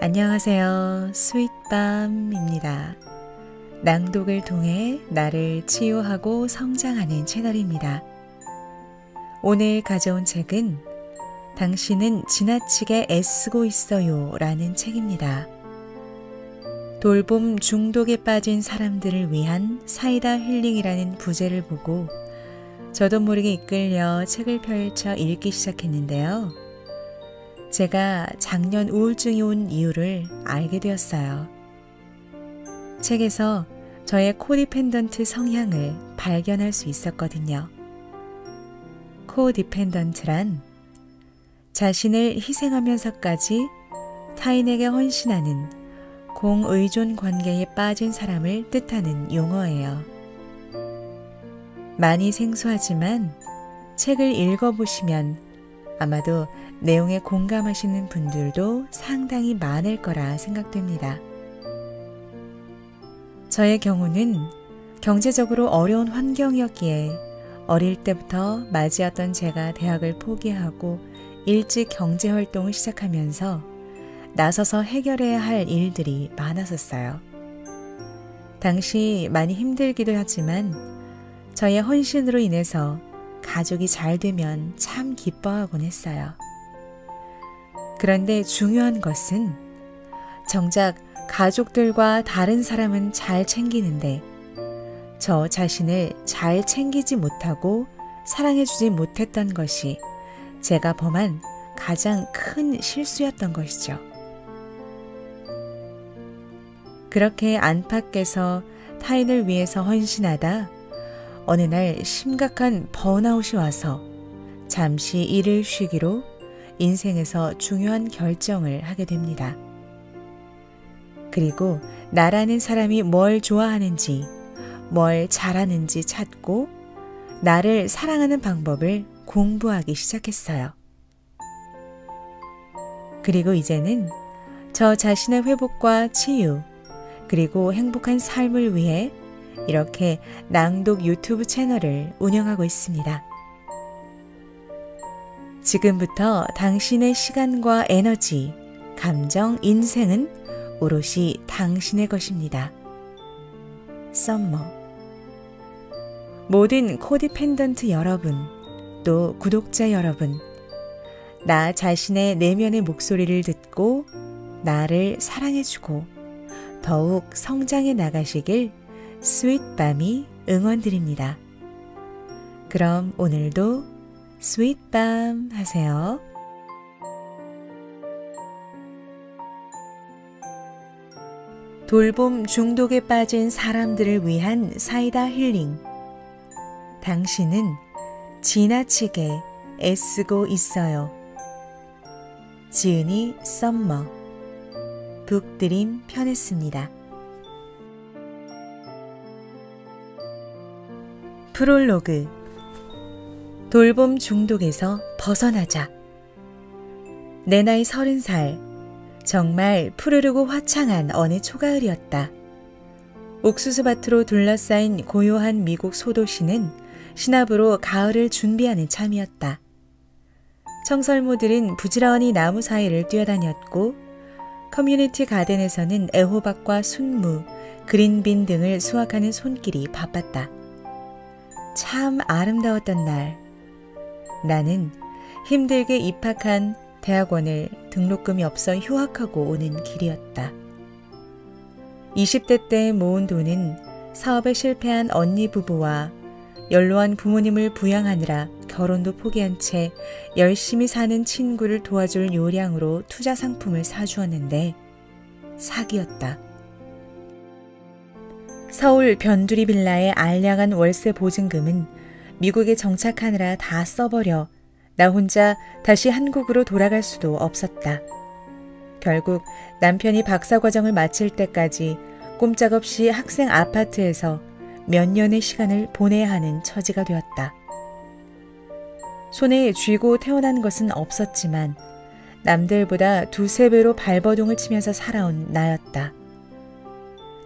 안녕하세요. 스윗밤입니다. 낭독을 통해 나를 치유하고 성장하는 채널입니다. 오늘 가져온 책은 당신은 지나치게 애쓰고 있어요 라는 책입니다. 돌봄 중독에 빠진 사람들을 위한 사이다 힐링이라는 부제를 보고 저도 모르게 이끌려 책을 펼쳐 읽기 시작했는데요. 제가 작년 우울증이 온 이유를 알게 되었어요. 책에서 저의 코디펜던트 성향을 발견할 수 있었거든요. 코디펜던트란 자신을 희생하면서까지 타인에게 헌신하는 공의존 관계에 빠진 사람을 뜻하는 용어예요. 많이 생소하지만 책을 읽어보시면 아마도 내용에 공감하시는 분들도 상당히 많을 거라 생각됩니다. 저의 경우는 경제적으로 어려운 환경이었기에 어릴 때부터 맞이었던 제가 대학을 포기하고 일찍 경제활동을 시작하면서 나서서 해결해야 할 일들이 많았었어요. 당시 많이 힘들기도 하지만 저의 헌신으로 인해서 가족이 잘 되면 참 기뻐하곤 했어요. 그런데 중요한 것은 정작 가족들과 다른 사람은 잘 챙기는데 저 자신을 잘 챙기지 못하고 사랑해주지 못했던 것이 제가 범한 가장 큰 실수였던 것이죠. 그렇게 안팎에서 타인을 위해서 헌신하다 어느 날 심각한 번아웃이 와서 잠시 일을 쉬기로 인생에서 중요한 결정을 하게 됩니다. 그리고 나라는 사람이 뭘 좋아하는지, 뭘 잘하는지 찾고 나를 사랑하는 방법을 공부하기 시작했어요. 그리고 이제는 저 자신의 회복과 치유, 그리고 행복한 삶을 위해 이렇게 낭독 유튜브 채널을 운영하고 있습니다. 지금부터 당신의 시간과 에너지, 감정, 인생은 오롯이 당신의 것입니다. 썸머. 모든 코디펜던트 여러분, 또 구독자 여러분, 나 자신의 내면의 목소리를 듣고 나를 사랑해주고 더욱 성장해 나가시길 스윗밤이 응원드립니다. 그럼 오늘도 스윗밤 하세요. 돌봄 중독에 빠진 사람들을 위한 사이다 힐링. 당신은 지나치게 애쓰고 있어요. 지은이 썸머. 북드림 편했습니다. 프롤로그. 돌봄 중독에서 벗어나자. 내 나이 30살. 정말 푸르르고 화창한 어느 초가을이었다. 옥수수밭으로 둘러싸인 고요한 미국 소도시는 신압으로 가을을 준비하는 참이었다. 청설모들은 부지런히 나무 사이를 뛰어다녔고 커뮤니티 가든에서는 애호박과 순무, 그린빈 등을 수확하는 손길이 바빴다. 참 아름다웠던 날, 나는 힘들게 입학한 대학원을 등록금이 없어 휴학하고 오는 길이었다. 20대 때 모은 돈은 사업에 실패한 언니 부부와 연로한 부모님을 부양하느라 결혼도 포기한 채 열심히 사는 친구를 도와줄 요량으로 투자 상품을 사주었는데 사기였다. 서울 변두리 빌라의 알량한 월세 보증금은 미국에 정착하느라 다 써버려 나 혼자 다시 한국으로 돌아갈 수도 없었다. 결국 남편이 박사과정을 마칠 때까지 꼼짝없이 학생 아파트에서 몇 년의 시간을 보내야 하는 처지가 되었다. 손에 쥐고 태어난 것은 없었지만 남들보다 두세 배로 발버둥을 치면서 살아온 나였다.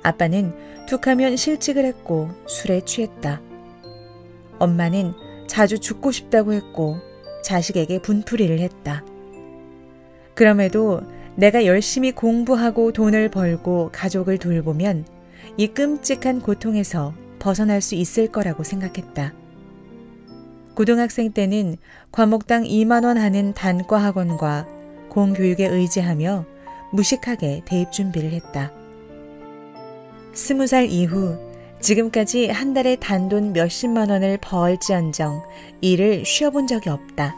아빠는 툭하면 실직을 했고 술에 취했다. 엄마는 자주 죽고 싶다고 했고 자식에게 분풀이를 했다. 그럼에도 내가 열심히 공부하고 돈을 벌고 가족을 돌보면 이 끔찍한 고통에서 벗어날 수 있을 거라고 생각했다. 고등학생 때는 과목당 2만 원 하는 단과 학원과 공교육에 의지하며 무식하게 대입 준비를 했다. 20살 이후 지금까지 한 달에 단돈 몇십만 원을 벌지언정 일을 쉬어본 적이 없다.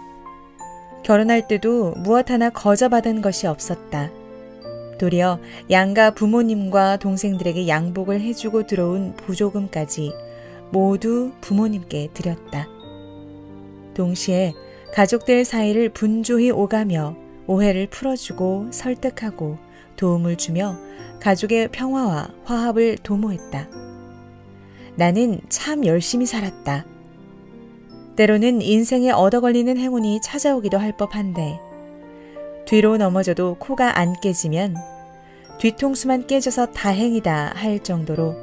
결혼할 때도 무엇 하나 거저받은 것이 없었다. 도리어 양가 부모님과 동생들에게 양복을 해주고 들어온 보조금까지 모두 부모님께 드렸다. 동시에 가족들 사이를 분주히 오가며 오해를 풀어주고 설득하고 도움을 주며 가족의 평화와 화합을 도모했다. 나는 참 열심히 살았다. 때로는 인생에 얻어걸리는 행운이 찾아오기도 할 법한데 뒤로 넘어져도 코가 안 깨지면 뒤통수만 깨져서 다행이다 할 정도로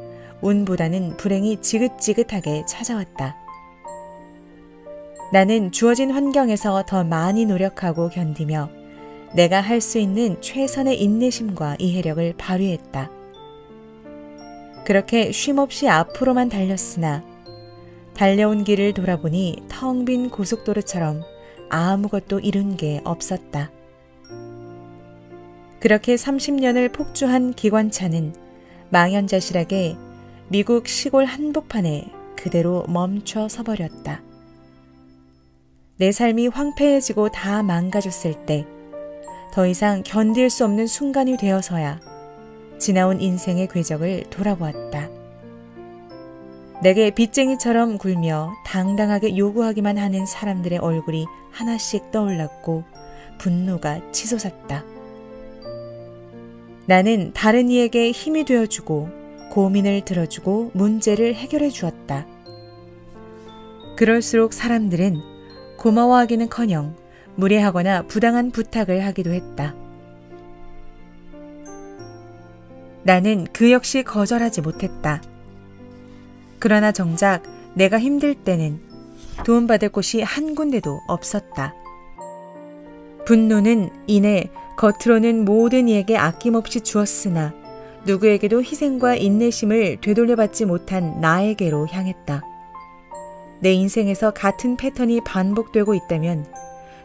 운보다는 불행이 지긋지긋하게 찾아왔다. 나는 주어진 환경에서 더 많이 노력하고 견디며 내가 할 수 있는 최선의 인내심과 이해력을 발휘했다. 그렇게 쉼없이 앞으로만 달렸으나 달려온 길을 돌아보니 텅 빈 고속도로처럼 아무것도 이룬 게 없었다. 그렇게 30년을 폭주한 기관차는 망연자실하게 미국 시골 한복판에 그대로 멈춰 서버렸다. 내 삶이 황폐해지고 다 망가졌을 때 더 이상 견딜 수 없는 순간이 되어서야 지나온 인생의 궤적을 돌아보았다. 내게 빚쟁이처럼 굴며 당당하게 요구하기만 하는 사람들의 얼굴이 하나씩 떠올랐고 분노가 치솟았다. 나는 다른 이에게 힘이 되어주고 고민을 들어주고 문제를 해결해 주었다. 그럴수록 사람들은 고마워하기는커녕 무례하거나 부당한 부탁을 하기도 했다. 나는 그 역시 거절하지 못했다. 그러나 정작 내가 힘들 때는 도움받을 곳이 한 군데도 없었다. 분노는 이내 겉으로는 모든 이에게 아낌없이 주었으나 누구에게도 희생과 인내심을 되돌려받지 못한 나에게로 향했다. 내 인생에서 같은 패턴이 반복되고 있다면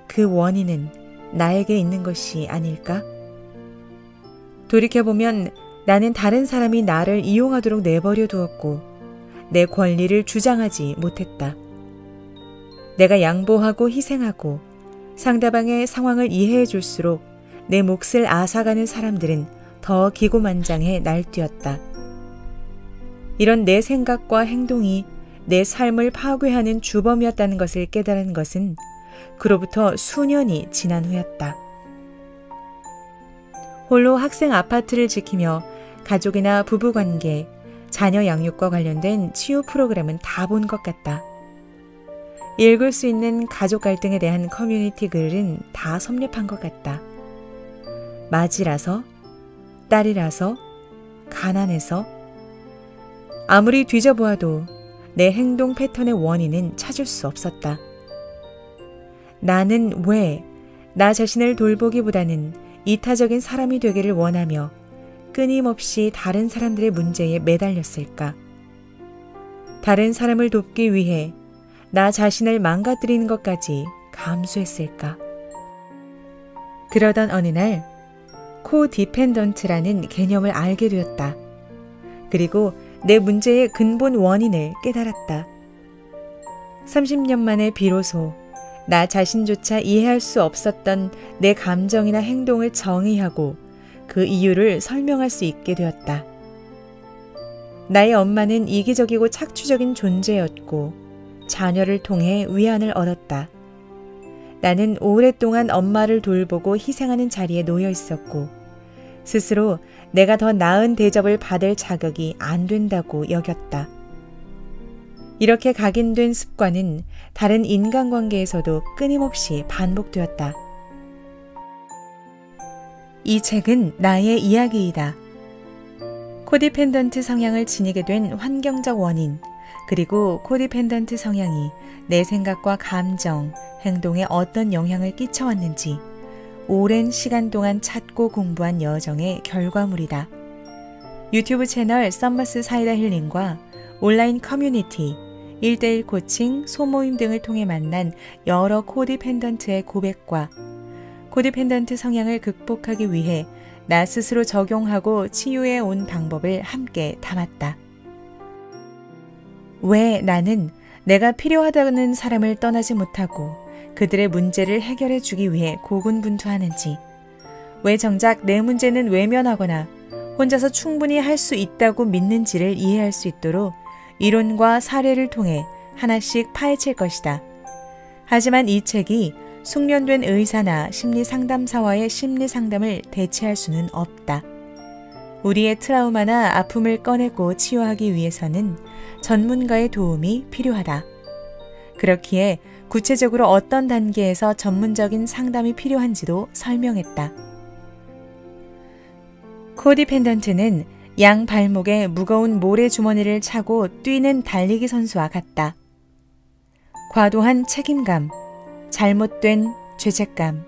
그 원인은 나에게 있는 것이 아닐까? 돌이켜보면 나는 다른 사람이 나를 이용하도록 내버려 두었고 내 권리를 주장하지 못했다. 내가 양보하고 희생하고 상대방의 상황을 이해해 줄수록 내 몫을 앗아가는 사람들은 더 기고만장해 날뛰었다. 이런 내 생각과 행동이 내 삶을 파괴하는 주범이었다는 것을 깨달은 것은 그로부터 수년이 지난 후였다. 홀로 학생 아파트를 지키며 가족이나 부부관계, 자녀 양육과 관련된 치유 프로그램은 다 본 것 같다. 읽을 수 있는 가족 갈등에 대한 커뮤니티 글은 다 섭렵한 것 같다. 맞이라서, 딸이라서, 가난해서 아무리 뒤져보아도 내 행동 패턴의 원인은 찾을 수 없었다. 나는 왜 나 자신을 돌보기보다는 이타적인 사람이 되기를 원하며 끊임없이 다른 사람들의 문제에 매달렸을까? 다른 사람을 돕기 위해 나 자신을 망가뜨리는 것까지 감수했을까? 그러던 어느 날 코디펜던트라는 개념을 알게 되었다. 그리고 내 문제의 근본 원인을 깨달았다. 30년 만에 비로소 나 자신조차 이해할 수 없었던 내 감정이나 행동을 정의하고 그 이유를 설명할 수 있게 되었다. 나의 엄마는 이기적이고 착취적인 존재였고 자녀를 통해 위안을 얻었다. 나는 오랫동안 엄마를 돌보고 희생하는 자리에 놓여 있었고 스스로 내가 더 나은 대접을 받을 자격이 안 된다고 여겼다. 이렇게 각인된 습관은 다른 인간관계에서도 끊임없이 반복되었다. 이 책은 나의 이야기이다. 코디펜던트 성향을 지니게 된 환경적 원인, 그리고 코디펜던트 성향이 내 생각과 감정, 행동에 어떤 영향을 끼쳐왔는지 오랜 시간 동안 찾고 공부한 여정의 결과물이다. 유튜브 채널 썸머스 사이다 힐링과 온라인 커뮤니티, 1:1 코칭, 소모임 등을 통해 만난 여러 코디펜던트의 고백과 코디펜던트 성향을 극복하기 위해 나 스스로 적용하고 치유해 온 방법을 함께 담았다. 왜 나는 내가 필요하다는 사람을 떠나지 못하고 그들의 문제를 해결해 주기 위해 고군분투하는지, 왜 정작 내 문제는 외면하거나 혼자서 충분히 할 수 있다고 믿는지를 이해할 수 있도록 이론과 사례를 통해 하나씩 파헤칠 것이다. 하지만 이 책이 숙련된 의사나 심리상담사와의 심리상담을 대체할 수는 없다. 우리의 트라우마나 아픔을 꺼내고 치유하기 위해서는 전문가의 도움이 필요하다. 그렇기에 구체적으로 어떤 단계에서 전문적인 상담이 필요한지도 설명했다. 코디펜던트는 양 발목에 무거운 모래주머니를 차고 뛰는 달리기 선수와 같다. 과도한 책임감, 잘못된 죄책감,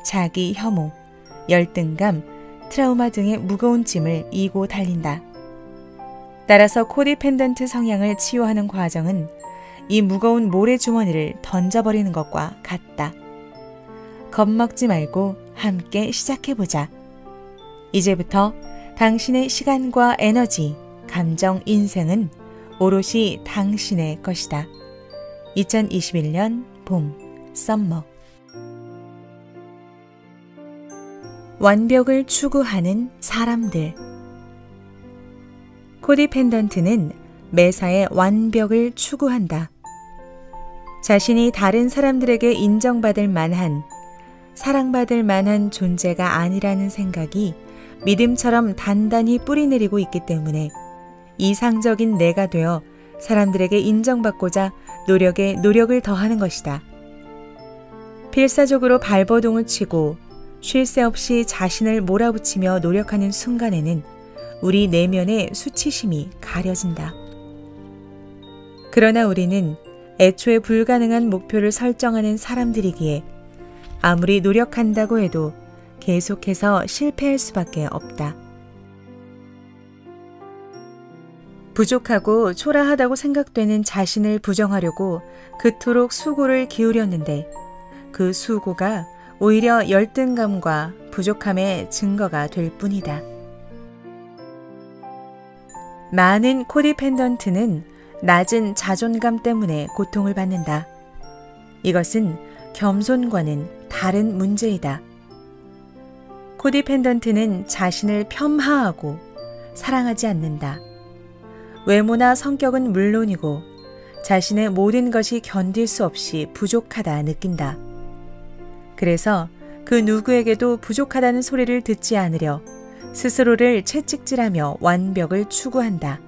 자기 혐오, 열등감, 트라우마 등의 무거운 짐을 이고 달린다. 따라서 코디펜던트 성향을 치유하는 과정은 이 무거운 모래주머니를 던져버리는 것과 같다. 겁먹지 말고 함께 시작해보자. 이제부터 당신의 시간과 에너지, 감정, 인생은 오롯이 당신의 것이다. 2021년 봄, 썸머. 완벽을 추구하는 사람들. 코디펜던트는 매사에 완벽을 추구한다. 자신이 다른 사람들에게 인정받을 만한, 사랑받을 만한 존재가 아니라는 생각이 믿음처럼 단단히 뿌리내리고 있기 때문에 이상적인 내가 되어 사람들에게 인정받고자 노력에 노력을 더하는 것이다. 필사적으로 발버둥을 치고 쉴 새 없이 자신을 몰아붙이며 노력하는 순간에는 우리 내면의 수치심이 가려진다. 그러나 우리는 애초에 불가능한 목표를 설정하는 사람들이기에 아무리 노력한다고 해도 계속해서 실패할 수밖에 없다. 부족하고 초라하다고 생각되는 자신을 부정하려고 그토록 수고를 기울였는데 그 수고가 오히려 열등감과 부족함의 증거가 될 뿐이다. 많은 코디펜던트는 낮은 자존감 때문에 고통을 받는다. 이것은 겸손과는 다른 문제이다. 코디펜던트는 자신을 폄하하고 사랑하지 않는다. 외모나 성격은 물론이고 자신의 모든 것이 견딜 수 없이 부족하다 느낀다. 그래서 그 누구에게도 부족하다는 소리를 듣지 않으려 스스로를 채찍질하며 완벽을 추구한다.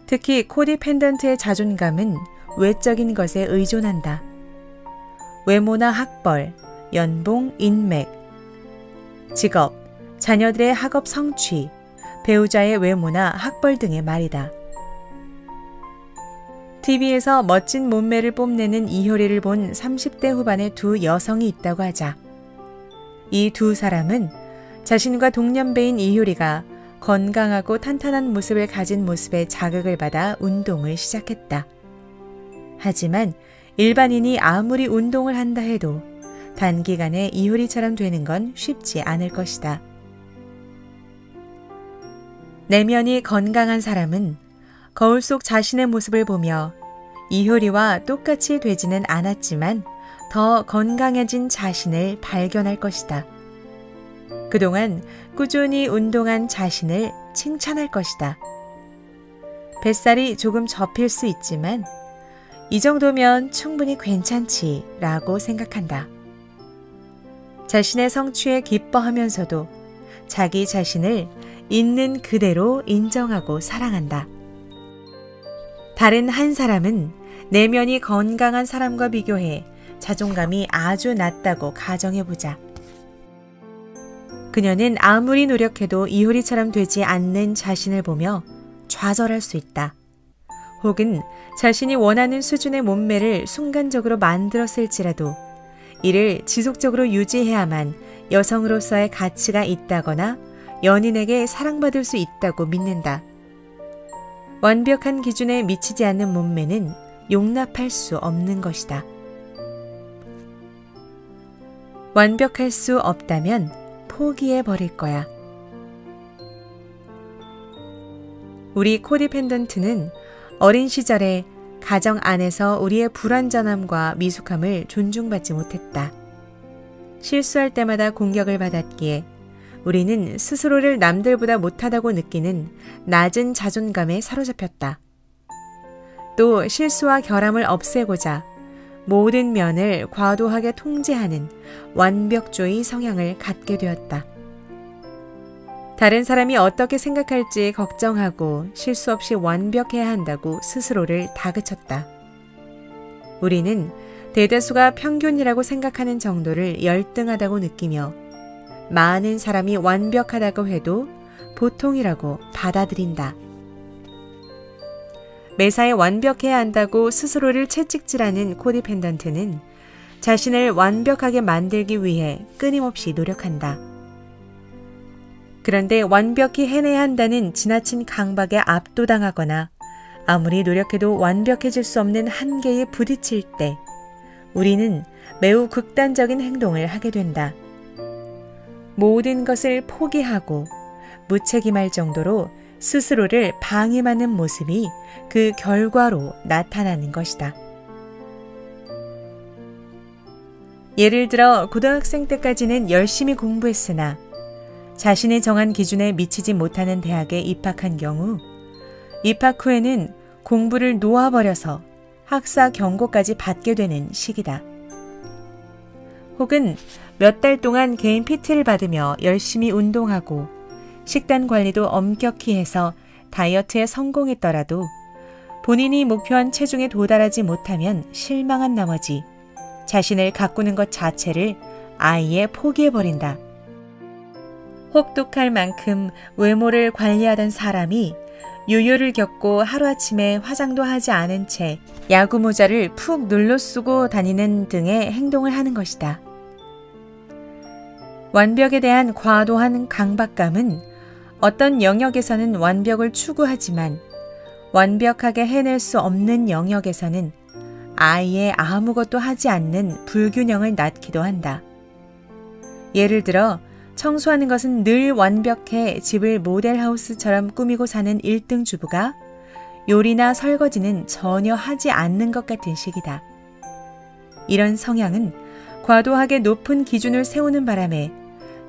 특히 코디펜던트의 자존감은 외적인 것에 의존한다. 외모나 학벌, 연봉, 인맥, 직업, 자녀들의 학업 성취, 배우자의 외모나 학벌 등의 말이다. TV에서 멋진 몸매를 뽐내는 이효리를 본 30대 후반의 두 여성이 있다고 하자. 이 두 사람은 자신과 동년배인 이효리가 건강하고 탄탄한 모습을 가진 모습에 자극을 받아 운동을 시작했다. 하지만 일반인이 아무리 운동을 한다 해도 단기간에 이효리처럼 되는 건 쉽지 않을 것이다. 내면이 건강한 사람은 거울 속 자신의 모습을 보며 이효리와 똑같이 되지는 않았지만 더 건강해진 자신을 발견할 것이다. 그동안 꾸준히 운동한 자신을 칭찬할 것이다. 뱃살이 조금 접힐 수 있지만 이 정도면 충분히 괜찮지 라고 생각한다. 자신의 성취에 기뻐하면서도 자기 자신을 있는 그대로 인정하고 사랑한다. 다른 한 사람은 내면이 건강한 사람과 비교해 자존감이 아주 낮다고 가정해보자. 그녀는 아무리 노력해도 이효리처럼 되지 않는 자신을 보며 좌절할 수 있다. 혹은 자신이 원하는 수준의 몸매를 순간적으로 만들었을지라도 이를 지속적으로 유지해야만 여성으로서의 가치가 있다거나 연인에게 사랑받을 수 있다고 믿는다. 완벽한 기준에 미치지 않는 몸매는 용납할 수 없는 것이다. 완벽할 수 없다면 포기해 버릴 거야. 우리 코디 펜던트는 어린 시절에 가정 안에서 우리의 불완전함과 미숙함을 존중받지 못했다. 실수할 때마다 공격을 받았기에 우리는 스스로를 남들보다 못하다고 느끼는 낮은 자존감에 사로잡혔다. 또 실수와 결함을 없애고자 모든 면을 과도하게 통제하는 완벽주의 성향을 갖게 되었다. 다른 사람이 어떻게 생각할지 걱정하고 실수 없이 완벽해야 한다고 스스로를 다그쳤다. 우리는 대다수가 평균이라고 생각하는 정도를 열등하다고 느끼며 많은 사람이 완벽하다고 해도 보통이라고 받아들인다. 매사에 완벽해야 한다고 스스로를 채찍질하는 코디 펜던트는 자신을 완벽하게 만들기 위해 끊임없이 노력한다. 그런데 완벽히 해내야 한다는 지나친 강박에 압도당하거나 아무리 노력해도 완벽해질 수 없는 한계에 부딪힐 때 우리는 매우 극단적인 행동을 하게 된다. 모든 것을 포기하고 무책임할 정도로 스스로를 방임하는 모습이 그 결과로 나타나는 것이다. 예를 들어 고등학생 때까지는 열심히 공부했으나 자신의 정한 기준에 미치지 못하는 대학에 입학한 경우 입학 후에는 공부를 놓아버려서 학사 경고까지 받게 되는 시기다. 혹은 몇 달 동안 개인 PT를 받으며 열심히 운동하고 식단 관리도 엄격히 해서 다이어트에 성공했더라도 본인이 목표한 체중에 도달하지 못하면 실망한 나머지 자신을 가꾸는 것 자체를 아예 포기해버린다. 혹독할 만큼 외모를 관리하던 사람이 요요를 겪고 하루아침에 화장도 하지 않은 채 야구 모자를 푹 눌러 쓰고 다니는 등의 행동을 하는 것이다. 완벽에 대한 과도한 강박감은 어떤 영역에서는 완벽을 추구하지만 완벽하게 해낼 수 없는 영역에서는 아예 아무것도 하지 않는 불균형을 낳기도 한다. 예를 들어 청소하는 것은 늘 완벽해 집을 모델하우스처럼 꾸미고 사는 1등 주부가 요리나 설거지는 전혀 하지 않는 것 같은 식이다. 이런 성향은 과도하게 높은 기준을 세우는 바람에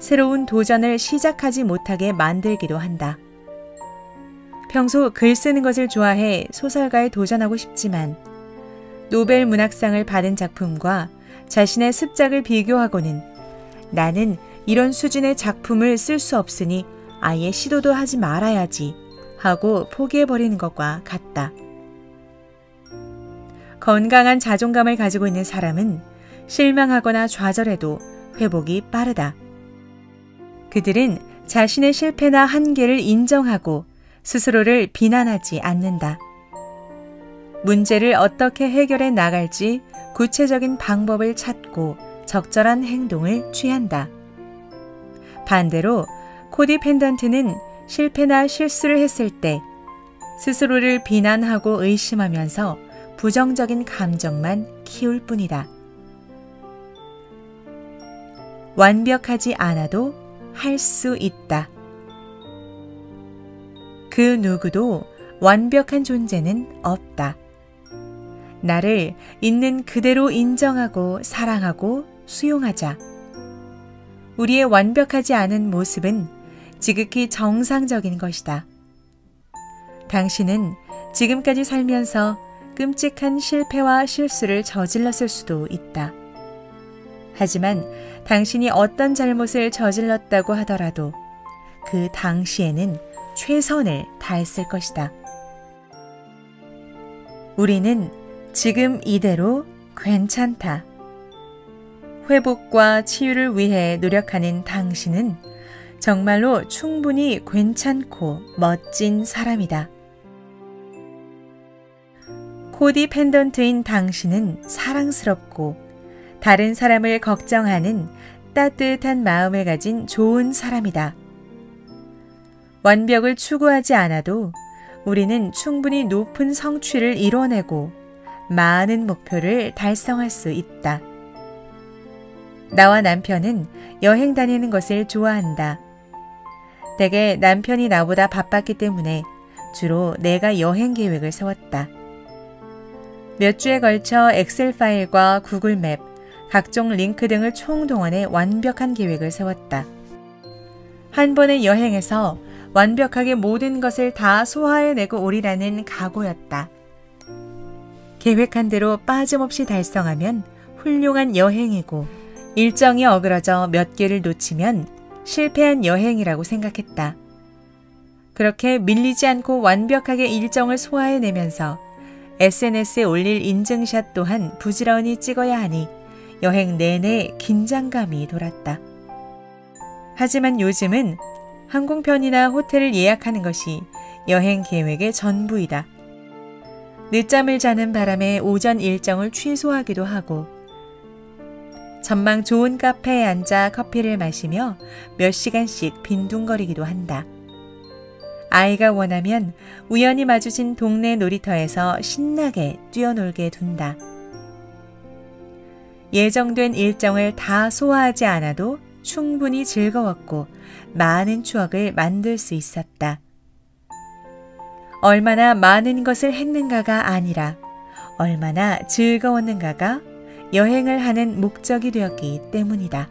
새로운 도전을 시작하지 못하게 만들기도 한다. 평소 글 쓰는 것을 좋아해 소설가에 도전하고 싶지만 노벨 문학상을 받은 작품과 자신의 습작을 비교하고는 나는 이런 수준의 작품을 쓸 수 없으니 아예 시도도 하지 말아야지 하고 포기해버리는 것과 같다. 건강한 자존감을 가지고 있는 사람은 실망하거나 좌절해도 회복이 빠르다. 그들은 자신의 실패나 한계를 인정하고 스스로를 비난하지 않는다. 문제를 어떻게 해결해 나갈지 구체적인 방법을 찾고 적절한 행동을 취한다. 반대로 코디 펜던트는 실패나 실수를 했을 때 스스로를 비난하고 의심하면서 부정적인 감정만 키울 뿐이다. 완벽하지 않아도 할 수 있다. 그 누구도 완벽한 존재는 없다. 나를 있는 그대로 인정하고 사랑하고 수용하자. 우리의 완벽하지 않은 모습은 지극히 정상적인 것이다. 당신은 지금까지 살면서 끔찍한 실패와 실수를 저질렀을 수도 있다. 하지만 당신이 어떤 잘못을 저질렀다고 하더라도 그 당시에는 최선을 다했을 것이다. 우리는 지금 이대로 괜찮다. 회복과 치유를 위해 노력하는 당신은 정말로 충분히 괜찮고 멋진 사람이다. 코디 펜던트인 당신은 사랑스럽고 다른 사람을 걱정하는 따뜻한 마음을 가진 좋은 사람이다. 완벽을 추구하지 않아도 우리는 충분히 높은 성취를 이뤄내고 많은 목표를 달성할 수 있다. 나와 남편은 여행 다니는 것을 좋아한다. 대개 남편이 나보다 바빴기 때문에 주로 내가 여행 계획을 세웠다. 몇 주에 걸쳐 엑셀 파일과 구글 맵, 각종 링크 등을 총동원해 완벽한 계획을 세웠다. 한 번의 여행에서 완벽하게 모든 것을 다 소화해내고 오리라는 각오였다. 계획한 대로 빠짐없이 달성하면 훌륭한 여행이고, 일정이 어그러져 몇 개를 놓치면 실패한 여행이라고 생각했다. 그렇게 밀리지 않고 완벽하게 일정을 소화해내면서 SNS에 올릴 인증샷 또한 부지런히 찍어야 하니 여행 내내 긴장감이 돌았다. 하지만 요즘은 항공편이나 호텔을 예약하는 것이 여행 계획의 전부이다. 늦잠을 자는 바람에 오전 일정을 취소하기도 하고, 전망 좋은 카페에 앉아 커피를 마시며 몇 시간씩 빈둥거리기도 한다. 아이가 원하면 우연히 마주친 동네 놀이터에서 신나게 뛰어놀게 둔다. 예정된 일정을 다 소화하지 않아도 충분히 즐거웠고 많은 추억을 만들 수 있었다. 얼마나 많은 것을 했는가가 아니라 얼마나 즐거웠는가가 여행을 하는 목적이 되었기 때문이다.